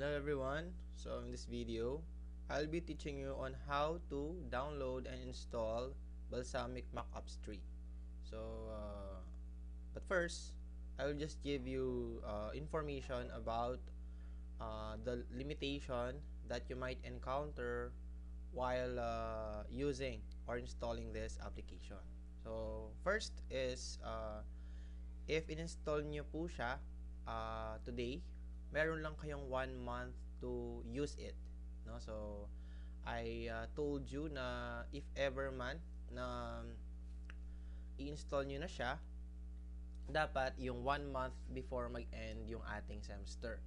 Hello everyone, so in this video, I'll be teaching you on how to download and install Balsamiq Mockups 3. So, but first, I will just give you information about the limitation that you might encounter while using or installing this application. So, first is if in-install nyo po siya today, meron lang kayong 1 month to use it, no? So I told you na if ever man na i-install nyo na siya, dapat yung 1 month before mag-end yung ating semester.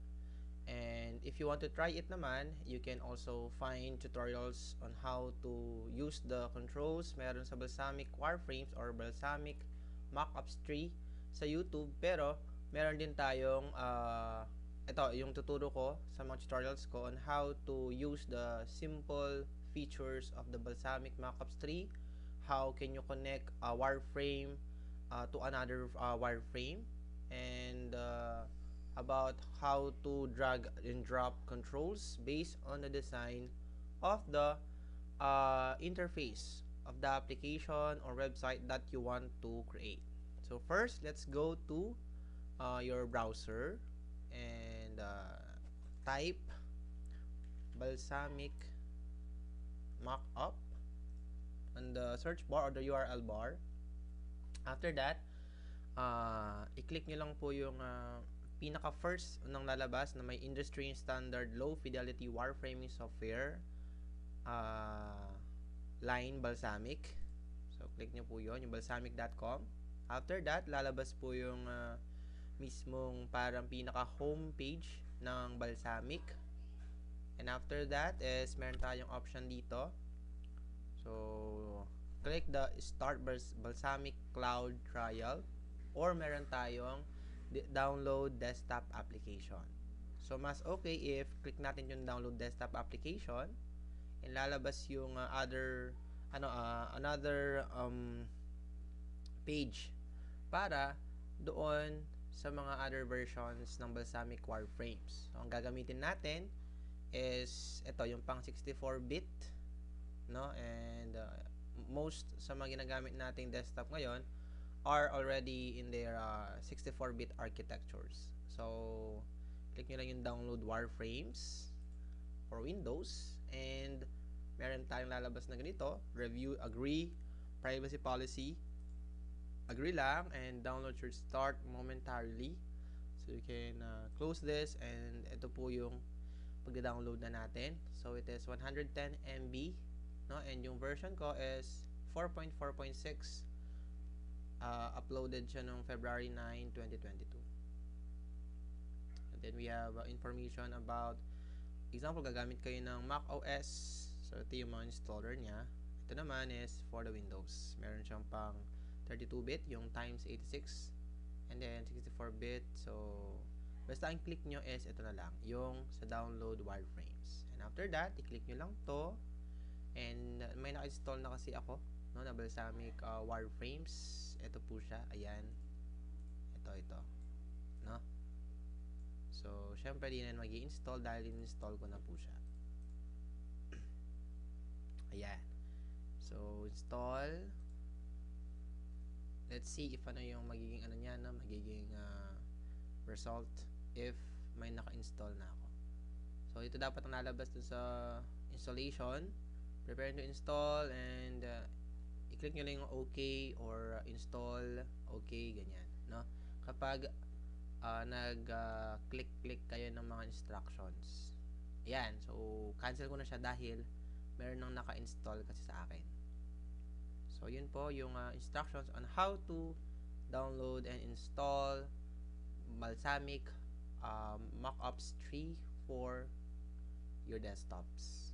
And if you want to try it naman, you can also find tutorials on how to use the controls meron sa Balsamiq Wireframes or Balsamiq Mockups 3 sa YouTube. Pero meron din tayong ito yung tuturo ko sa mga tutorials ko on how to use the simple features of the Balsamiq Mockups 3. How can you connect a wireframe to another wireframe, and about how to drag and drop controls based on the design of the interface of the application or website that you want to create. So first, let's go to your browser and type Balsamiq Mockup on the search bar or the URL bar. After that, i-click nyo lang po yung pinaka first nang lalabas na may industry standard low fidelity wireframing software line Balsamiq. So click nyo po yon, yung balsamiq.com. After that, lalabas po yung mismong parang pinaka home page ng Balsamiq. And after that is meron tayong option dito. So click the start Balsamiq cloud trial, or meron tayong download desktop application. So mas okay if click natin yung download desktop application and lalabas yung another page para doon sa mga other versions ng Balsamiq Wireframes. So ang gagamitin natin is ito yung pang 64-bit, no? And most sa mga ginagamit nating desktop ngayon are already in their 64-bit architectures. So click nyo lang yung download wireframes for Windows, and meron tayong lalabas na ganito, review, agree, privacy policy, agree lang, and download should start momentarily. So you can close this, and ito po yung pag-download na natin. So it is 110 MB, no? And yung version ko is 4.4.6. Uploaded siya noong February 9, 2022. And then we have information about, example, gagamit kayo ng Mac OS. So ito yung mga installer niya. Ito naman is for the Windows. Meron siyang pang 32-bit, yung times 86, and then 64-bit. So basta ang click nyo is ito na lang, yung sa download wireframes. And after that, i-click nyo lang to, and may naka-install na kasi ako, no, na Balsamiq wireframes. Ito po siya, ayan, ito, no? So syempre di na mag-i-install dahil in-install ko na po siya. Ayan, so install. Let's see if ano yung magiging ano niya, no? Magiging result if may naka-install na ako. So ito dapat ang lalabas dun sa installation, prepare to install, and i-click nyo lang yung OK or install, OK, ganyan, no? Kapag nag-click kayo ng mga instructions. Ayan, so cancel ko na siya dahil meron nang naka-install kasi sa akin. So yun po yung instructions on how to download and install Balsamiq Mockups 3 for your desktops.